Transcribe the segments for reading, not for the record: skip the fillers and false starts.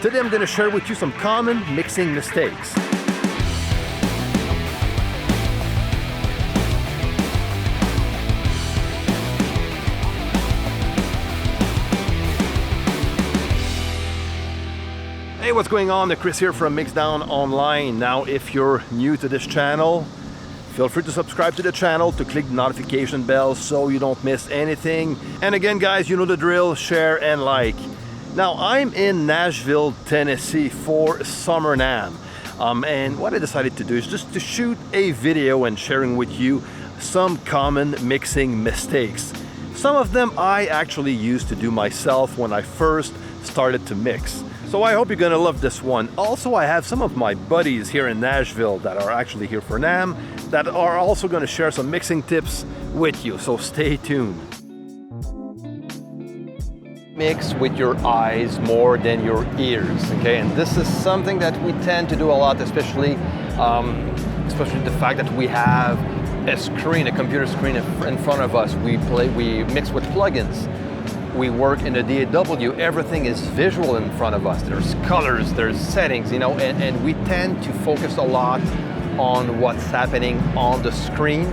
Today I'm going to share with you some common mixing mistakes. Hey, what's going on? Chris here from MIXDOWN Online. Now, if you're new to this channel, feel free to subscribe to the channel, to click the notification bell so you don't miss anything. And again, guys, you know the drill, share and like. Now, I'm in Nashville, Tennessee for Summer NAMM. And what I decided to do is just to shoot a video and sharing with you some common mixing mistakes. Some of them I actually used to do myself when I first started to mix. So I hope you're gonna love this one. Also, I have some of my buddies here in Nashville that are actually here for NAMM that are also gonna share some mixing tips with you, so stay tuned. Mix with your eyes more than your ears, okay? And this is something that we tend to do a lot, especially the fact that we have a screen, a computer screen in front of us. We mix with plugins. We work in the DAW, everything is visual in front of us. There's colors, there's settings, you know, and we tend to focus a lot on what's happening on the screen.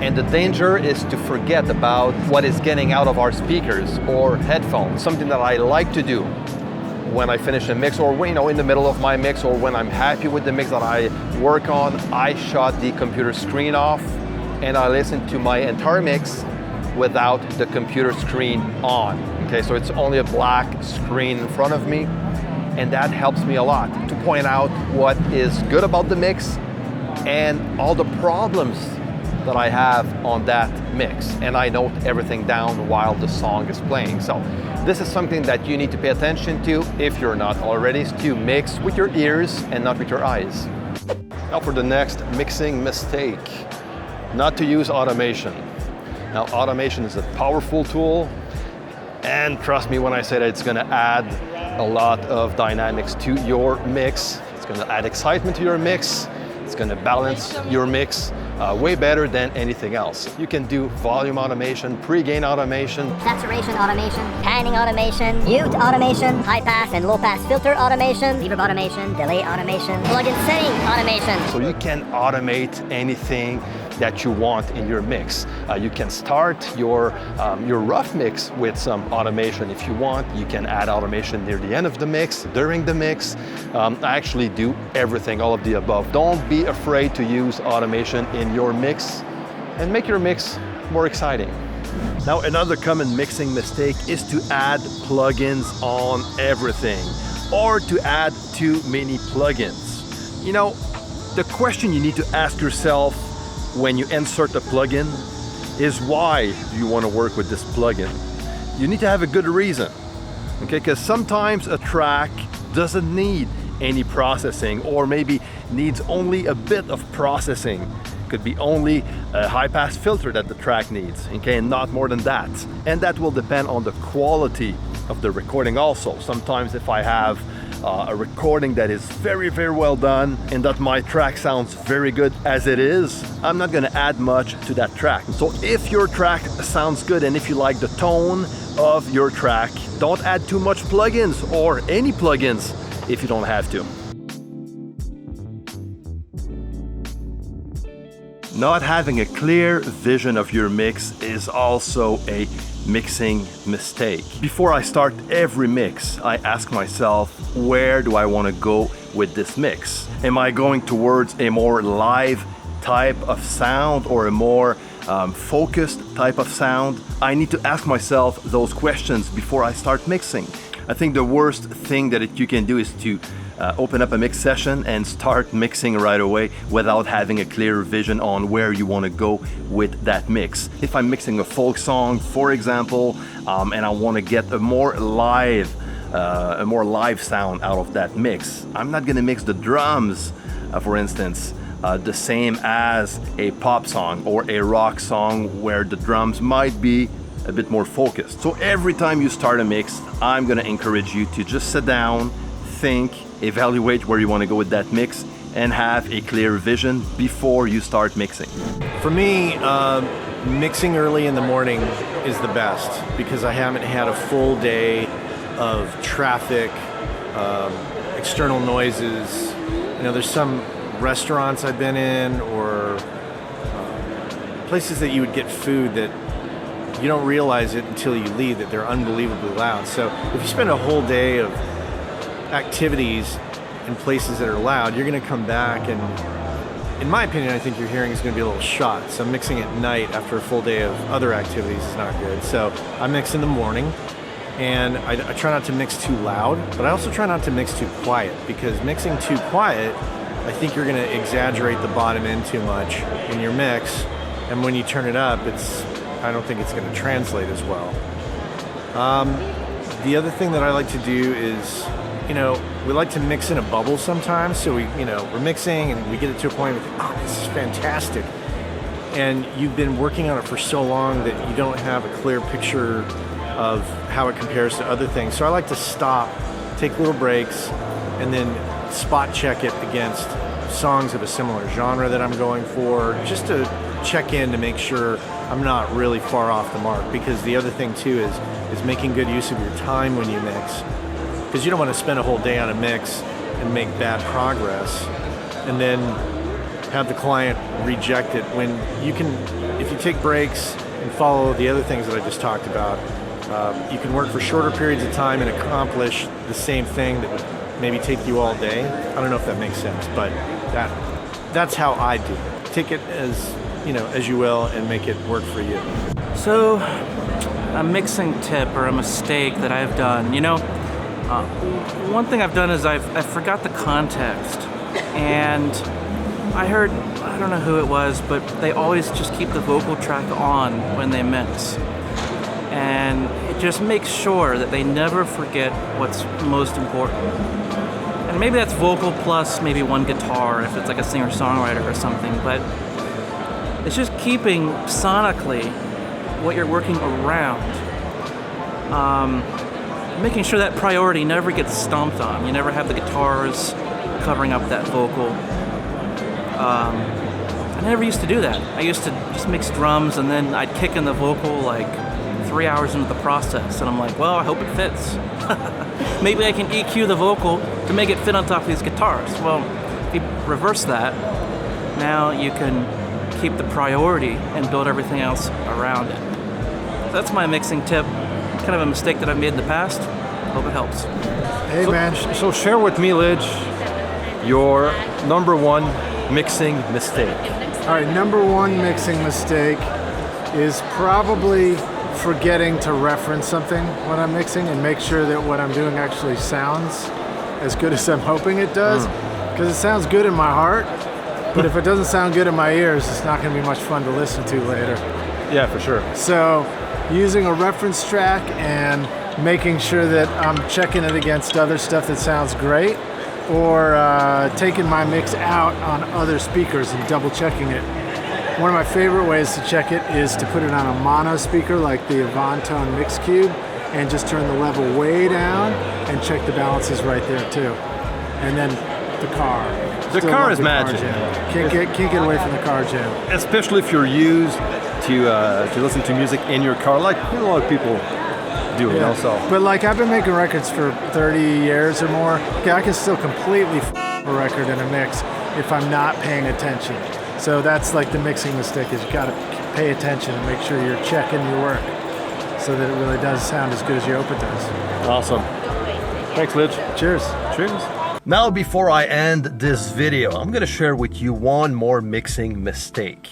And the danger is to forget about what is getting out of our speakers or headphones. Something that I like to do when I finish a mix, or you know, in the middle of my mix, or when I'm happy with the mix that I work on, I shut the computer screen off and I listen to my entire mix without the computer screen on. Okay, so it's only a black screen in front of me, and that helps me a lot to point out what is good about the mix and all the problems that I have on that mix, and I note everything down while the song is playing. So this is something that you need to pay attention to if you're not already, is to mix with your ears and not with your eyes. Now for the next mixing mistake, not to use automation. Now, automation is a powerful tool, and trust me when I say that it's gonna add a lot of dynamics to your mix. It's gonna add excitement to your mix. It's gonna balance your mix way better than anything else. You can do volume automation, pre-gain automation, saturation automation, panning automation, mute automation, high pass and low pass filter automation, reverb automation, delay automation, plugin setting automation. So you can automate anything that you want in your mix. You can start your rough mix with some automation if you want. You can add automation near the end of the mix, during the mix. I actually do everything, all of the above. Don't be afraid to use automation in your mix and make your mix more exciting. Now, another common mixing mistake is to add plugins on everything, or to add too many plugins. You know, the question you need to ask yourself when you insert a plugin is, why do you want to work with this plugin? You need to have a good reason, okay? Because sometimes a track doesn't need any processing, or maybe needs only a bit of processing. Could be only a high pass filter that the track needs, okay, and not more than that. And that will depend on the quality of the recording also. Sometimes if I have a recording that is very, very well done and that my track sounds very good as it is, I'm not gonna add much to that track. So if your track sounds good and if you like the tone of your track, don't add too much plugins, or any plugins if you don't have to. Not having a clear vision of your mix is also a mixing mistake. Before I start every mix, I ask myself, where do I want to go with this mix? Am I going towards a more live type of sound, or a more focused type of sound? I need to ask myself those questions before I start mixing. I think the worst thing that you can do is to open up a mix session and start mixing right away without having a clear vision on where you want to go with that mix. If I'm mixing a folk song, for example, and I want to get a more live sound out of that mix, I'm not going to mix the drums, for instance, the same as a pop song or a rock song where the drums might be a bit more focused. So every time you start a mix, I'm going to encourage you to just sit down, think, evaluate where you want to go with that mix, and have a clear vision before you start mixing. For me, mixing early in the morning is the best because I haven't had a full day of traffic external noises. You know, there's some restaurants I've been in or places that you would get food that you don't realize it until you leave, that they're unbelievably loud. So if you spend a whole day of activities in places that are loud, you're going to come back and, in my opinion, I think your hearing is going to be a little shot. So mixing at night after a full day of other activities is not good. So I mix in the morning, and I try not to mix too loud, but I also try not to mix too quiet, because mixing too quiet, I think you're going to exaggerate the bottom end too much in your mix, and when you turn it up, I don't think it's going to translate as well. The other thing that I like to do is, you know, we like to mix in a bubble sometimes. So we're mixing and we get it to a point where, oh, this is fantastic. And you've been working on it for so long that you don't have a clear picture of how it compares to other things. So I like to stop, take little breaks, and then spot check it against songs of a similar genre that I'm going for, just to check in to make sure I'm not really far off the mark. Because the other thing too is making good use of your time when you mix, because you don't want to spend a whole day on a mix and make bad progress and then have the client reject it, when you can, if you take breaks and follow the other things that I just talked about, you can work for shorter periods of time and accomplish the same thing that would maybe take you all day. I don't know if that makes sense, but that's how I do it. Take it as you will and make it work for you. So, a mixing tip or a mistake that I've done, one thing I've done is I forgot the context, and I heard, I don't know who it was, but they always just keep the vocal track on when they mix, and it just makes sure that they never forget what's most important. And maybe that's vocal plus maybe one guitar if it's like a singer-songwriter or something, but it's just keeping sonically what you're working around. Making sure that priority never gets stomped on. You never have the guitars covering up that vocal. I never used to do that. I used to just mix drums and then I'd kick in the vocal like 3 hours into the process, and I'm like, well, I hope it fits. Maybe I can EQ the vocal to make it fit on top of these guitars. Well, if you reverse that, now you can keep the priority and build everything else around it. That's my mixing tip. Kind of a mistake that I've made in the past. Hope it helps. Hey man. So share with me, Lij, your number one mixing mistake. All right, number one mixing mistake is probably forgetting to reference something when I'm mixing and make sure that what I'm doing actually sounds as good as I'm hoping it does. Because it sounds good in my heart, but if it doesn't sound good in my ears, it's not going to be much fun to listen to later. Yeah, for sure. So using a reference track and making sure that I'm checking it against other stuff that sounds great, or taking my mix out on other speakers and double checking it. One of my favorite ways to check it is to put it on a mono speaker like the Avantone Mix Cube and just turn the level way down and check the balances right there too. And then the car. The car is magic. Can't get away from the car jam. Especially if you're used to listen to music in your car, like a lot of people do, So. But like I've been making records for 30 years or more. I can still completely a record in a mix if I'm not paying attention. So that's like the mixing mistake, is you got to pay attention and make sure you're checking your work so that it really does sound as good as you hope it does. Awesome. Thanks, Lij. Cheers. Cheers. Now, before I end this video, I'm going to share with you one more mixing mistake.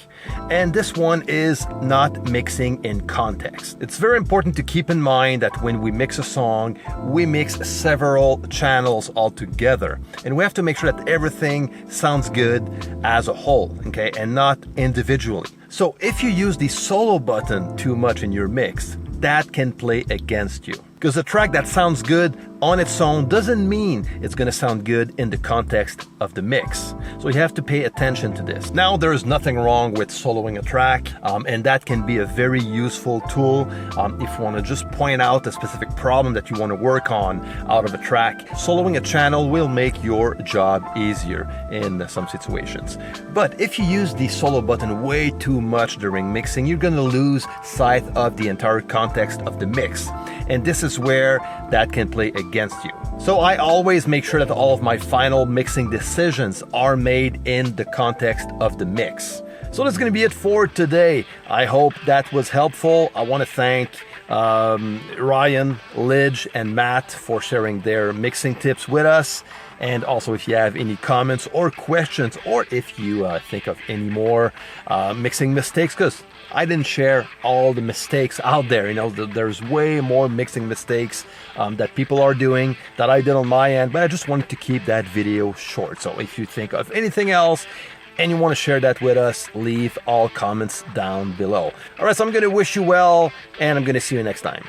And this one is not mixing in context. It's very important to keep in mind that when we mix a song, we mix several channels all together. And we have to make sure that everything sounds good as a whole, okay, and not individually. So if you use the solo button too much in your mix, that can play against you. Because a track that sounds good on its own doesn't mean it's going to sound good in the context of the mix. So you have to pay attention to this. Now, there is nothing wrong with soloing a track, and that can be a very useful tool if you want to just point out a specific problem that you want to work on out of a track. Soloing a channel will make your job easier in some situations. But if you use the solo button way too much during mixing, you're going to lose sight of the entire context of the mix. and this is where that can play against you. So I always make sure that all of my final mixing decisions are made in the context of the mix. So that's going to be it for today. I hope that was helpful. I want to thank Ryan, Lij, and Matt for sharing their mixing tips with us. And also, if you have any comments or questions, or if you think of any more mixing mistakes, because I didn't share all the mistakes out there. You know, there's way more mixing mistakes that people are doing that I did on my end, but I just wanted to keep that video short. So if you think of anything else and you want to share that with us, leave all comments down below. All right, so I'm going to wish you well, and I'm going to see you next time.